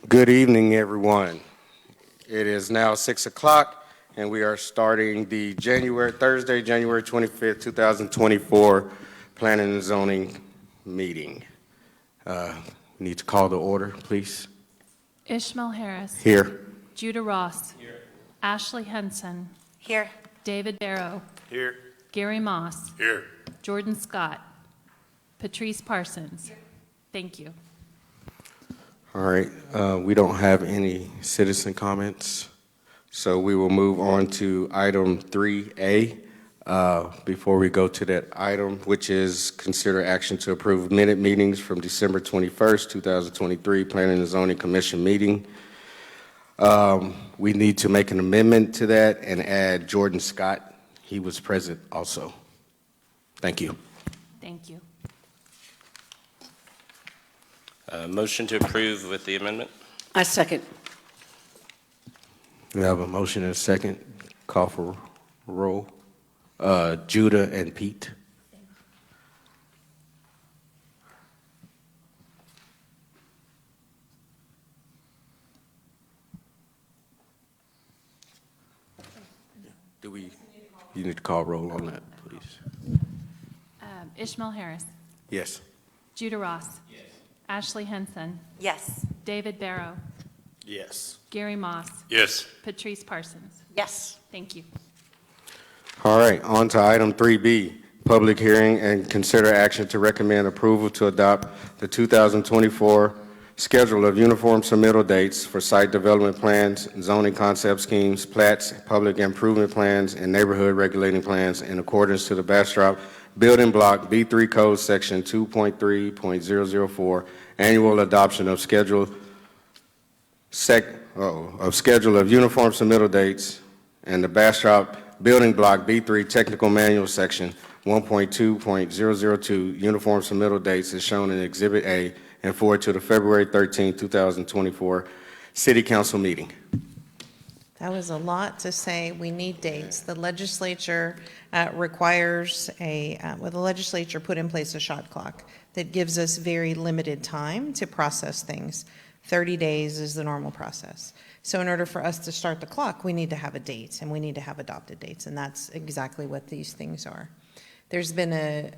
Good evening, everyone. It is now 6 o'clock, and we are starting the Thursday, January 25th, 2024 Planning and Zoning meeting. Need to call the order, please. Ishmael Harris. Here. Judah Ross. Here. Ashley Henson. Here. David Barrow. Here. Gary Moss. Here. Jordan Scott. Patrice Parsons. Here. Thank you. All right. We don't have any citizen comments, so we will move on to item 3A. Before we go to that item, which is consider action to approve minute meetings from December 21st, 2023, Planning and Zoning Commission meeting. We need to make an amendment to that and add Jordan Scott. He was present also. Thank you. Thank you. Motion to approve with the amendment? I second. We have a motion and a second. Call for roll. Judah and Pete. You need to call roll on that, please. Ishmael Harris. Yes. Judah Ross. Yes. Ashley Henson. Yes. David Barrow. Yes. Gary Moss. Yes. Patrice Parsons. Yes. Thank you. All right, on to item 3B, public hearing and consider action to recommend approval to adopt the 2024 schedule of uniform submittal dates for site development plans, zoning concept schemes, plats, public improvement plans, and neighborhood regulating plans in accordance to the Bastrop Building Block B3 Code Section 2.3.004, annual adoption of schedule of uniform submittal dates, and the Bastrop Building Block B3 Technical Manual Section 1.2.002 uniform submittal dates is shown in Exhibit A and forward to the February 13, 2024 City Council meeting. That was a lot to say. We need dates. The legislature requires the legislature put in place a shot clock that gives us very limited time to process things. 30 days is the normal process. So in order for us to start the clock, we need to have a date, and we need to have adopted dates, and that's exactly what these things are. There's been a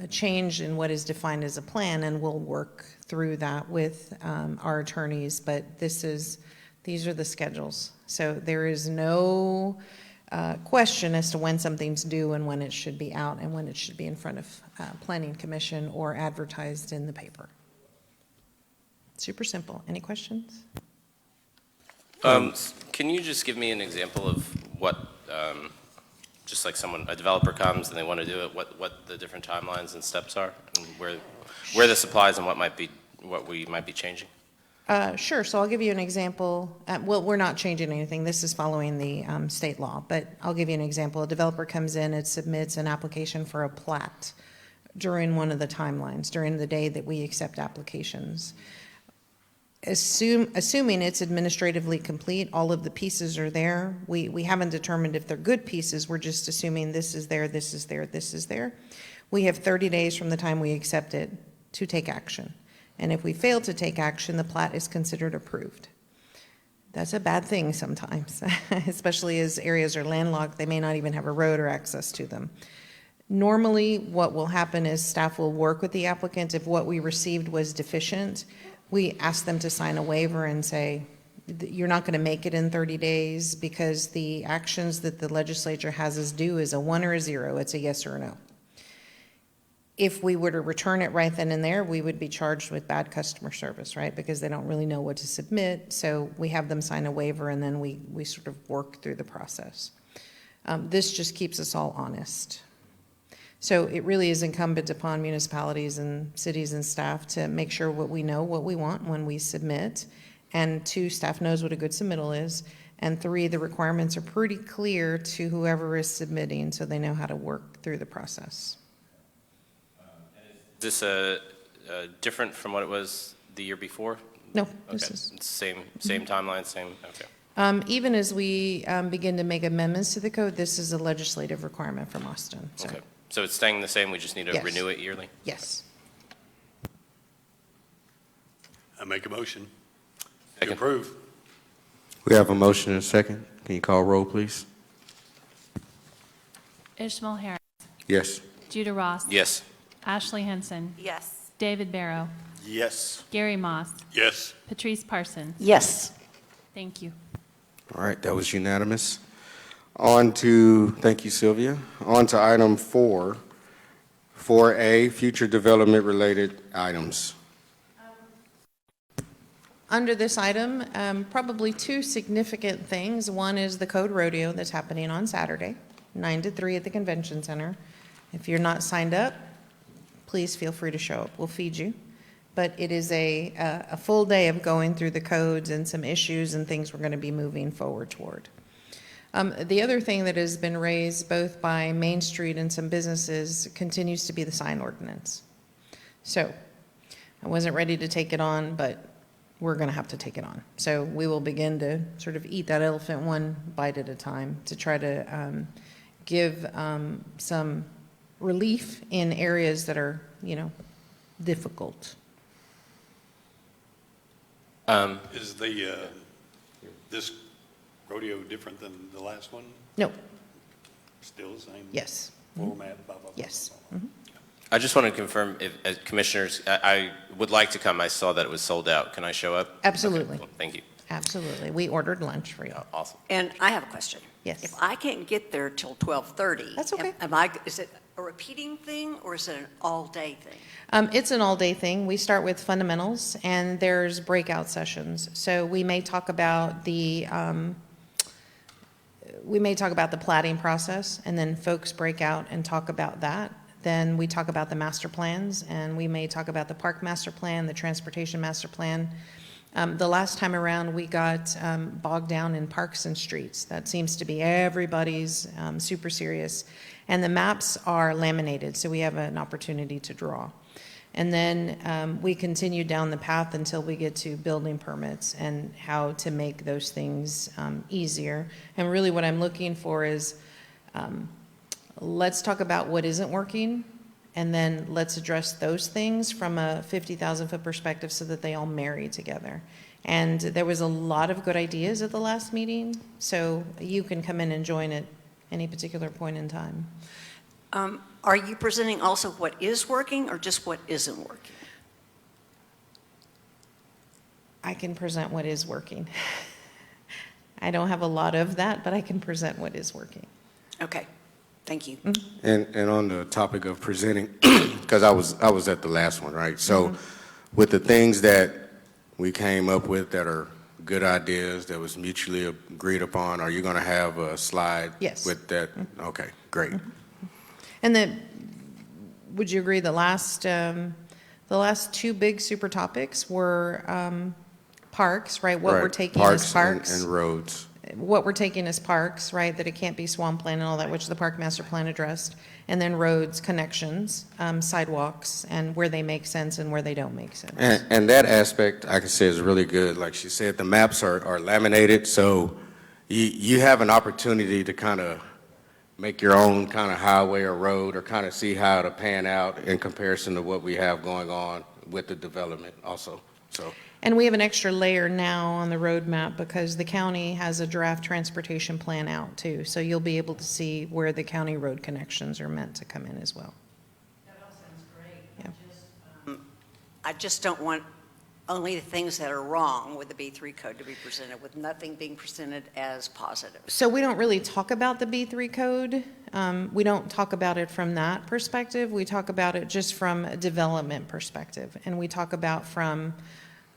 change in what is defined as a plan, and we'll work through that with our attorneys, but these are the schedules. So there is no question as to when something's due and when it should be out and when it should be in front of Planning Commission or advertised in the paper. Super simple. Any questions? Can you just give me an example of what, just like a developer comes and they want to do it, what the different timelines and steps are, and where this applies and what we might be changing? Sure. So I'll give you an example. Well, we're not changing anything. This is following the state law, but I'll give you an example. A developer comes in and submits an application for a plat during one of the timelines, during the day that we accept applications. Assuming it's administratively complete, all of the pieces are there. We haven't determined if they're good pieces. We're just assuming this is there, this is there, this is there. We have 30 days from the time we accept it to take action. And if we fail to take action, the plat is considered approved. That's a bad thing sometimes, especially as areas are landlocked. They may not even have a road or access to them. Normally, what will happen is staff will work with the applicant. If what we received was deficient, we ask them to sign a waiver and say, you're not going to make it in 30 days because the actions that the legislature has us do is a 1 or a 0. It's a yes or a no. If we were to return it right then and there, we would be charged with bad customer service, right? Because they don't really know what to submit. So we have them sign a waiver, and then we sort of work through the process. This just keeps us all honest. So it really is incumbent upon municipalities and cities and staff to make sure what we know, what we want when we submit. And 2, staff knows what a good submittal is. And 3, the requirements are pretty clear to whoever is submitting so they know how to work through the process. Is this different from what it was the year before? No, Okay. this is Same timeline, same, okay. even as we begin to make amendments to the code, this is a legislative requirement from Austin. So. Okay. So it's staying the same, we just need to Yes. renew it yearly? Yes. I make a motion. Second. Approve. We have a motion and a second. Can you call roll, please? Ishmael Harris, Yes. Judah Ross. Yes. Ashley Henson, Yes. David Barrow, Yes. Gary Moss, Yes. Patrice Parsons. Yes. Thank you. All right, that was unanimous. Thank you, Sylvia. On to item 4, 4A, future development-related items. Under this item, probably two significant things. One is the Code Rodeo that's happening on Saturday, 9 to 3 at the Convention Center. If you're not signed up, please feel free to show up. We'll feed you. But it is a full day of going through the codes and some issues and things we're going to be moving forward toward. The other thing that has been raised both by Main Street and some businesses continues to be the sign ordinance. So I wasn't ready to take it on, but we're going to have to take it on. So we will begin to sort of eat that elephant one bite at a time to try to give some relief in areas that are, difficult. Is this rodeo different than the last one? No, Still the same? yes, Format, blah, blah, blah. yes. blah, blah. I just want to confirm, if, as commissioners, I would like to come. I saw that it was sold out. Can I show up? Absolutely. Okay, cool. Thank you. Absolutely. We ordered lunch for you. Awesome. And I have a question. Yes. If I can't get there till 12:30. That's okay. Is it a repeating thing or is it an all-day thing? It's an all-day thing. We start with fundamentals, and there's breakout sessions. So we may talk about the plating process, and then folks break out and talk about that. Then we talk about the master plans, and we may talk about the park master plan, the transportation master plan. The last time around, we got bogged down in parks and streets. That seems to be everybody's super serious. And the maps are laminated, so we have an opportunity to draw. And then we continue down the path until we get to building permits and how to make those things easier. And really what I'm looking for is, let's talk about what isn't working, and then let's address those things from a 50,000-foot perspective so that they all marry together. And there was a lot of good ideas at the last meeting, so you can come in and join at any particular point in time. Are you presenting also what is working or just what isn't working? I can present what is working. I don't have a lot of that, but I can present what is working. Okay, thank you. And on the topic of presenting, because I was at the last one, right? So with the things that we came up with that are good ideas that was mutually agreed upon, are you going to have a slide Yes. with that? Okay, great. And would you agree the last two big super topics were parks, right? What we're Right. taking as parks. And roads. What we're taking as parks, right? That it can't be swampland and all that, which the park master plan addressed. And then roads, connections, sidewalks, and where they make sense and where they don't make sense. And that aspect, I can say, is really good. Like she said, the maps are laminated, so you have an opportunity to kind of make your own kind of highway or road, or kind of see how to pan out in comparison to what we have going on with the development also, so. And we have an extra layer now on the roadmap because the county has a draft transportation plan out too. So you'll be able to see where the county road connections are meant to come in as well. That all sounds great. Yeah. I just don't want only the things that are wrong with the B3 code to be presented, with nothing being presented as positive. So we don't really talk about the B3 code. We don't talk about it from that perspective. We talk about it just from a development perspective. And we talk about from,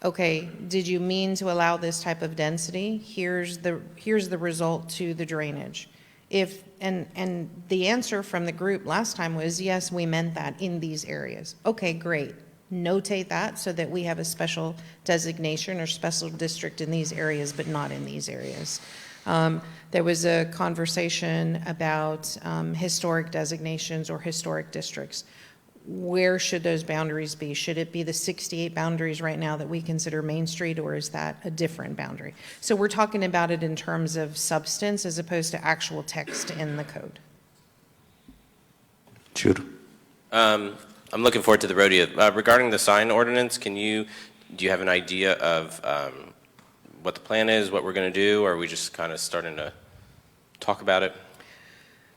okay, did you mean to allow this type of density? Here's the result to the drainage. And the answer from the group last time was, yes, we meant that in these areas. Okay, great. Notate that so that we have a special designation or special district in these areas, but not in these areas. There was a conversation about historic designations or historic districts. Where should those boundaries be? Should it be the 68 boundaries right now that we consider Main Street, or is that a different boundary? So we're talking about it in terms of substance as opposed to actual text in the code. Judah? I'm looking forward to the rodeo. Regarding the sign ordinance, do you have an idea of what the plan is, what we're going to do, or are we just kind of starting to talk about it?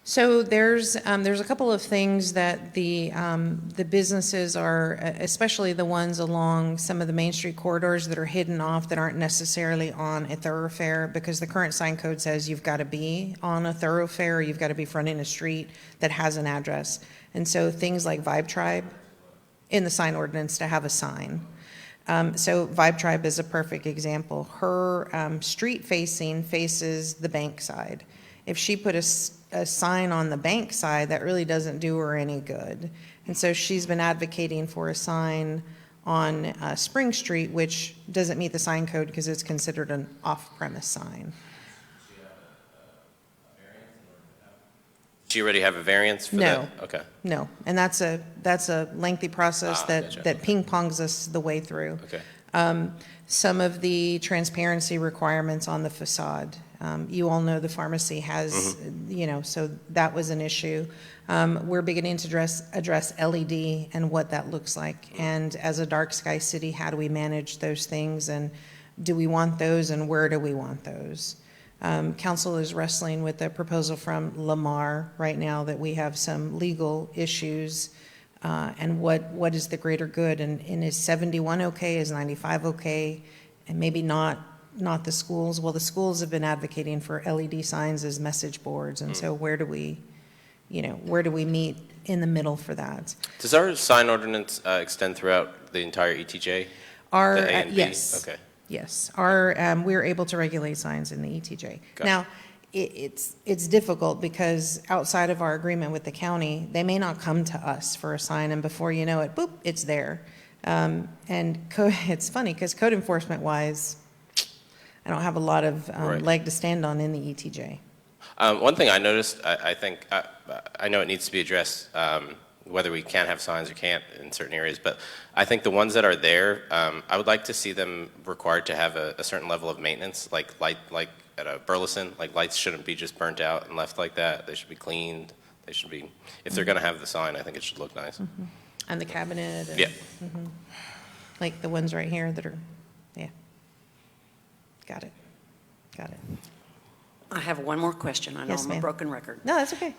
So there's a couple of things that the businesses are, especially the ones along some of the Main Street corridors that are hidden off that aren't necessarily on a thoroughfare, because the current sign code says you've got to be on a thoroughfare, or you've got to be fronting a street that has an address. And so things like Vibe Tribe in the sign ordinance to have a sign. So Vibe Tribe is a perfect example. Her street faces the bank side. If she put a sign on the bank side, that really doesn't do her any good. And so she's been advocating for a sign on Spring Street, which doesn't meet the sign code because it's considered an off-premise sign. Do you already have a variance for No. that? Okay. No, and that's a lengthy process Gotcha. that ping-pongs us the way through. Okay. Some of the transparency requirements on the facade. You all know the pharmacy has, so that was an issue. We're beginning to address LED and what that looks like. And as a dark sky city, how do we manage those things? And do we want those, and where do we want those? Council is wrestling with a proposal from Lamar right now that we have some legal issues, and what is the greater good? And is 71 okay? Is 95 okay? And maybe not the schools. Well, the schools have been advocating for LED signs as message boards, and so where do we meet in the middle for that? Does our sign ordinance extend throughout the entire ETJ? Our, The A and B? yes. Okay. Yes, we're able to regulate signs in the ETJ. Gotcha. Now, it's difficult because outside of our agreement with the county, they may not come to us for a sign, and before you know it, boop, it's there. It's funny because code enforcement wise, I don't have a lot of Right. leg to stand on in the ETJ. One thing I noticed, I think, I know it needs to be addressed, whether we can have signs or can't in certain areas, but I think the ones that are there, I would like to see them required to have a certain level of maintenance, like at a Burleson, like lights shouldn't be just burnt out and left like that. They should be cleaned. They should be, if they're going to have the sign, I think it should look nice. And the cabinet. And, Yeah. like the ones right here that are, yeah. Got it. I have one more question. I know Yes, I'm a ma'am. broken record. No, that's okay.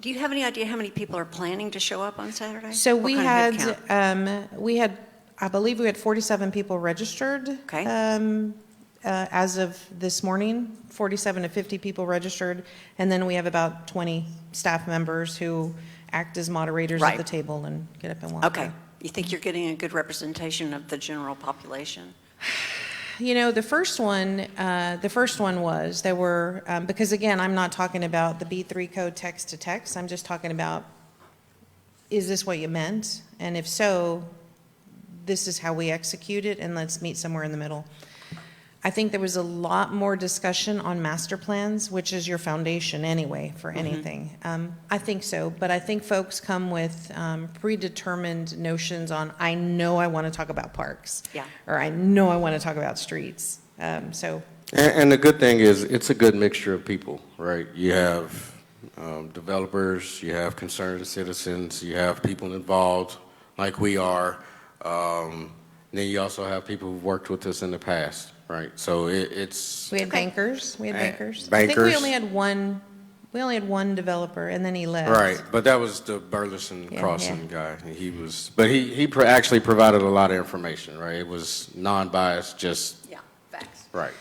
Do you have any idea how many people are planning to show up on Saturday? So What we kind of had, head count? I believe we had 47 people registered. Okay. As of this morning, 47 to 50 people registered. And then we have about 20 staff members who act as moderators at Right. the table and get up and walk. Okay. around. You think you're getting a good representation of the general population? You know, the first one was, there were, because again, I'm not talking about the B3 code text to text. I'm just talking about, is this what you meant? And if so, this is how we execute it, and let's meet somewhere in the middle. I think there was a lot more discussion on master plans, which is your foundation anyway for anything. I think so, but I think folks come with predetermined notions on, I know I want to talk about parks. Yeah. Or I know I want to talk about streets. So, And the good thing is, it's a good mixture of people, right? You have developers, you have concerned citizens, you have people involved like we are. Then you also have people who've worked with us in the past, right? So it's... we had bankers, I think we Bankers. only had one developer, and then he left. Right, but that was the Burleson Yeah, Crossing guy. He actually provided a lot of information, right? It was non-biased, just, Yeah, facts. right.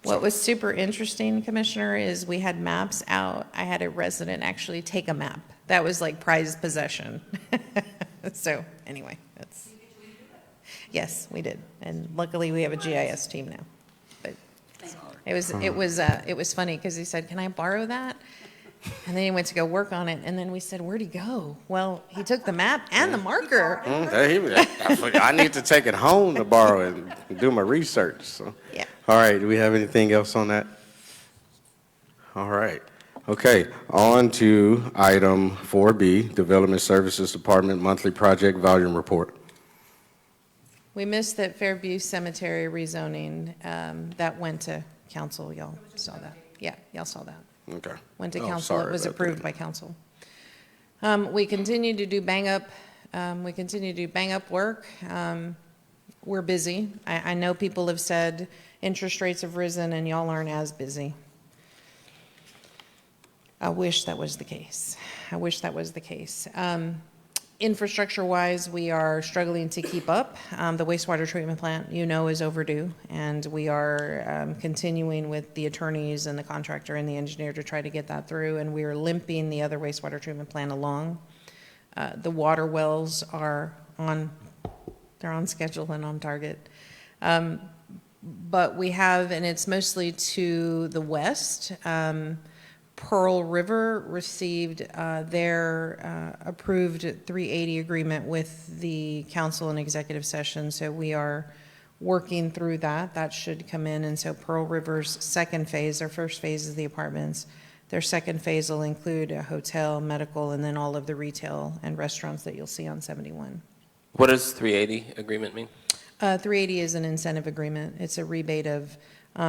What was super interesting, Commissioner, is we had maps out. I had a resident actually take a map. That was like prized possession. So, anyway, that's... Yes, we did. And luckily, we have a GIS team now. But it was funny because he said, "Can I borrow that?" And then he went to go work on it. And then we said, "Where'd he go?" Well, he took the map and the marker. I need to take it home to borrow it and do my research, so. Yeah. All right, do we have anything else on that? All right. Okay, on to item 4B, Development Services Department Monthly Project Volume Report. We missed that Fairview Cemetery rezoning, that went to council. Y'all saw that. Yeah, y'all saw that. Okay. Went to Oh, council. It sorry was about approved that. by council. We continue to do bang up work. We're busy. I know people have said, Interest rates have risen and y'all aren't as busy. I wish that was the case. I wish that was the case. Infrastructure-wise, we are struggling to keep up. The wastewater treatment plant, is overdue, and we are continuing with the attorneys and the contractor and the engineer to try to get that through, and we are limping the other wastewater treatment plant along. The water wells are they're on schedule and on target. But we have, and it's mostly to the west, Pearl River received their approved 380 agreement with the council and executive session, so we are working through that. That should come in, and so Pearl River's second phase, their first phase is the apartments. Their second phase will include a hotel, medical, and then all of the retail and restaurants that you'll see on 71. What does 380 agreement mean? 380 is an incentive agreement. It's a rebate of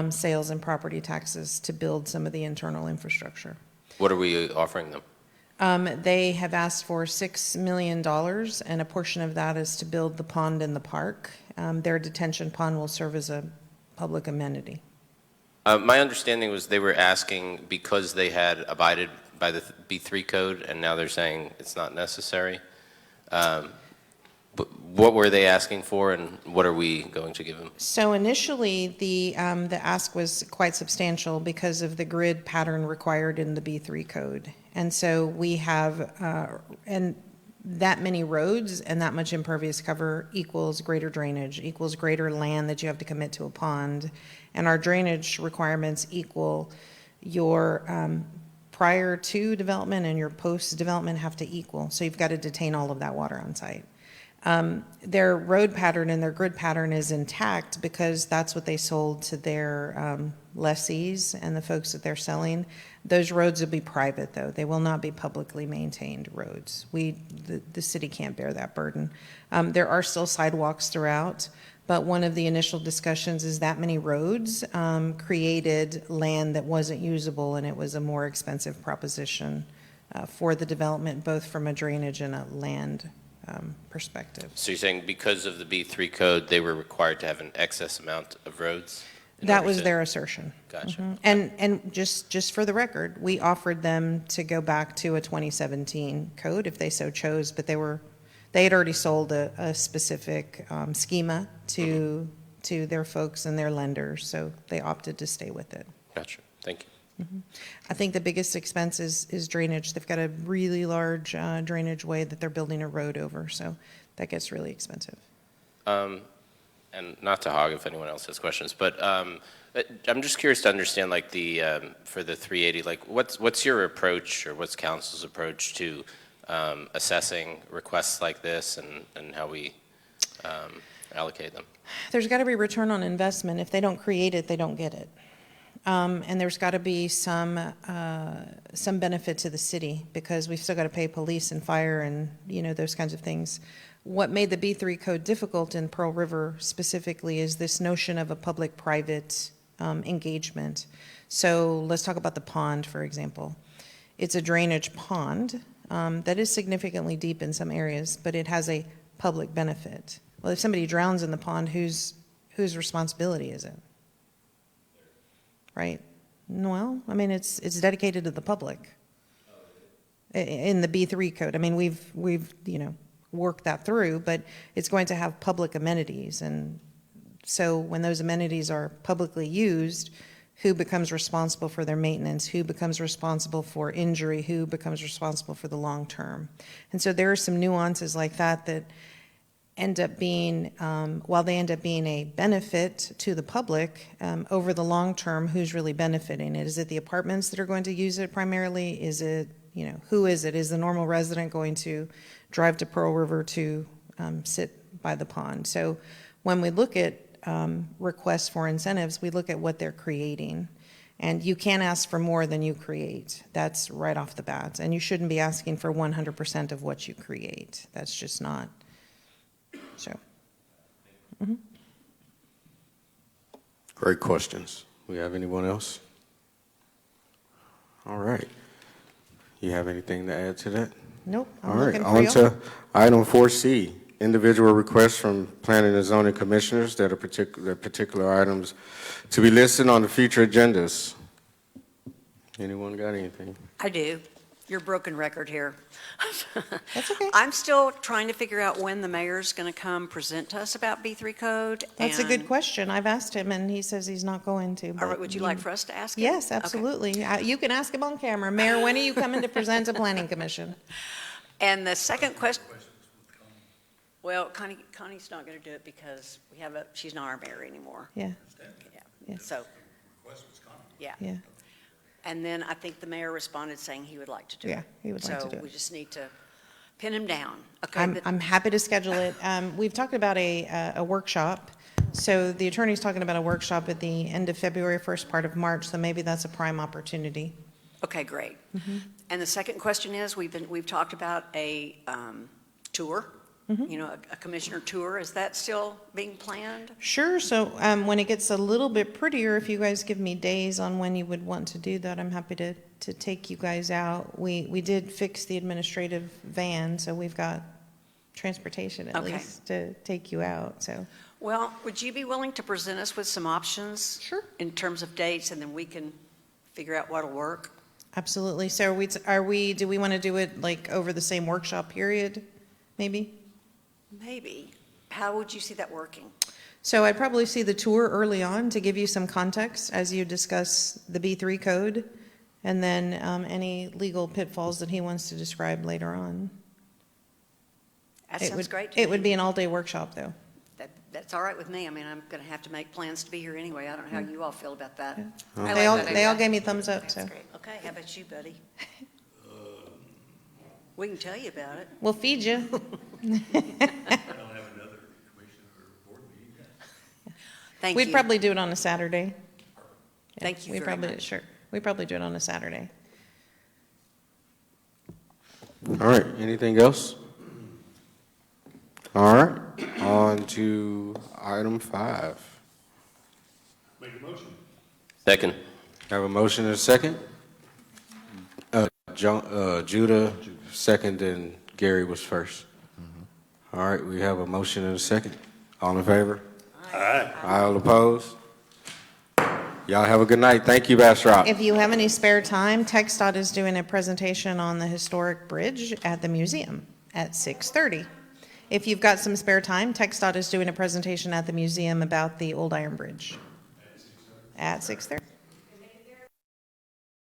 sales and property taxes to build some of the internal infrastructure. What are we offering them? They have asked for $6 million, and a portion of that is to build the pond in the park. Their detention pond will serve as a public amenity. My understanding was they were asking because they had abided by the B3 code, and now they're saying it's not necessary. But what were they asking for, and what are we going to give them? So initially, the ask was quite substantial because of the grid pattern required in the B3 code. And so we have, and that many roads and that much impervious cover equals greater drainage, equals greater land that you have to commit to a pond. And our drainage requirements equal your prior to development and your post-development have to equal. So you've got to detain all of that water on site. Their road pattern and their grid pattern is intact because that's what they sold to their lessees and the folks that they're selling. Those roads will be private, though. They will not be publicly maintained roads. The city can't bear that burden. There are still sidewalks throughout, but one of the initial discussions is that many roads created land that wasn't usable, and it was a more expensive proposition for the development, both from a drainage and a land perspective. So you're saying because of the B3 code, they were required to have an excess amount of roads? That was their assertion. Gotcha. And just for the record, we offered them to go back to a 2017 code if they so chose, but they had already sold a specific schema to their folks and their lenders, so they opted to stay with it. Gotcha. Thank you. I think the biggest expense is drainage. They've got a really large drainage way that they're building a road over, so that gets really expensive. And not to hog if anyone else has questions, but I'm just curious to understand, like, for the 380, like, what's your approach or what's council's approach to assessing requests like this and how we allocate them? There's got to be return on investment. If they don't create it, they don't get it. And there's got to be some benefit to the city because we've still got to pay police and fire and, those kinds of things. What made the B3 code difficult in Pearl River specifically is this notion of a public-private engagement. So let's talk about the pond, for example. It's a drainage pond that is significantly deep in some areas, but it has a public benefit. Well, if somebody drowns in the pond, whose responsibility is it? Right? Well, I mean, it's dedicated to the public in the B3 code. I mean, we've worked that through, but it's going to have public amenities. And so when those amenities are publicly used, who becomes responsible for their maintenance? Who becomes responsible for injury? Who becomes responsible for the long term? And so there are some nuances like that end up being, while they end up being a benefit to the public, over the long term, who's really benefiting it? Is it the apartments that are going to use it primarily? Is it, who is it? Is the normal resident going to drive to Pearl River to sit by the pond? So when we look at requests for incentives, we look at what they're creating. And you can't ask for more than you create. That's right off the bat. And you shouldn't be asking for 100% of what you create. That's just not. So. Great questions. We have anyone else? All right. You have anything to add to that? Nope. All I'm right. looking for On you. to item 4C, individual requests from planning and zoning commissioners that are particular items to be listed on the future agendas. Anyone got anything? I do. You're a broken record here. That's okay. I'm still trying to figure out when the mayor's going to come present to us about B3 code. That's a good and- question. I've asked him, and he says he's not going to. All but right, would you like for us to ask him? Yes, Okay. absolutely. You can ask him on camera. Mayor, when are you coming to present to Planning Commission? And the second question, well, Connie's not going to do it because she's not our mayor anymore. Yeah, Yeah. Yeah. So, yeah. yeah. And then I think the mayor responded saying he would like to do it. Yeah, he would like to do So we it. just need to pin him down. Okay, I'm happy to schedule it. We've talked about a workshop. So the attorney's talking about a workshop at the end of February, first part of March, so maybe that's a prime opportunity. Okay, great. Mm-hmm. And the second question is, we've talked about a tour, Mm-hmm. a commissioner tour. Is that still being planned? Sure, so when it gets a little bit prettier, if you guys give me days on when you would want to do that, I'm happy to take you guys out. We did fix the administrative van, so we've got transportation at Okay. least to take you out, so. Well, would you be willing to present us with some options? Sure. In terms of dates, and then we can figure out what'll work? Absolutely. So do we want to do it like over the same workshop period, maybe? Maybe. How would you see that working? So I'd probably see the tour early on to give you some context as you discuss the B3 code, and then any legal pitfalls that he wants to describe later on. That It sounds would- great to It would me. be an all-day workshop, though. That's all right with me. I mean, I'm going to have to make plans to be here anyway. I don't know how you all feel about that. I like They all, that they all idea. gave me thumbs up, so. Okay, how about you, buddy? We can tell you about it. We'll feed you. Thank We'd you. probably do it on a Saturday. Yeah, Thank you we very probably much. Sure. We probably do it on a Saturday. All right, anything else? All right, on to item 5. Second. Have a motion and a second? Judah, second, and Gary was first. All right, we have a motion and a second. All in favor? Aye. All opposed? Y'all have a good night. Thank you, Bastrop. If you have any spare time, TxDOT is doing a presentation on the historic bridge at the museum at 6:30. If you've got some spare time, TxDOT is doing a presentation at the museum about the old iron bridge at 6:30.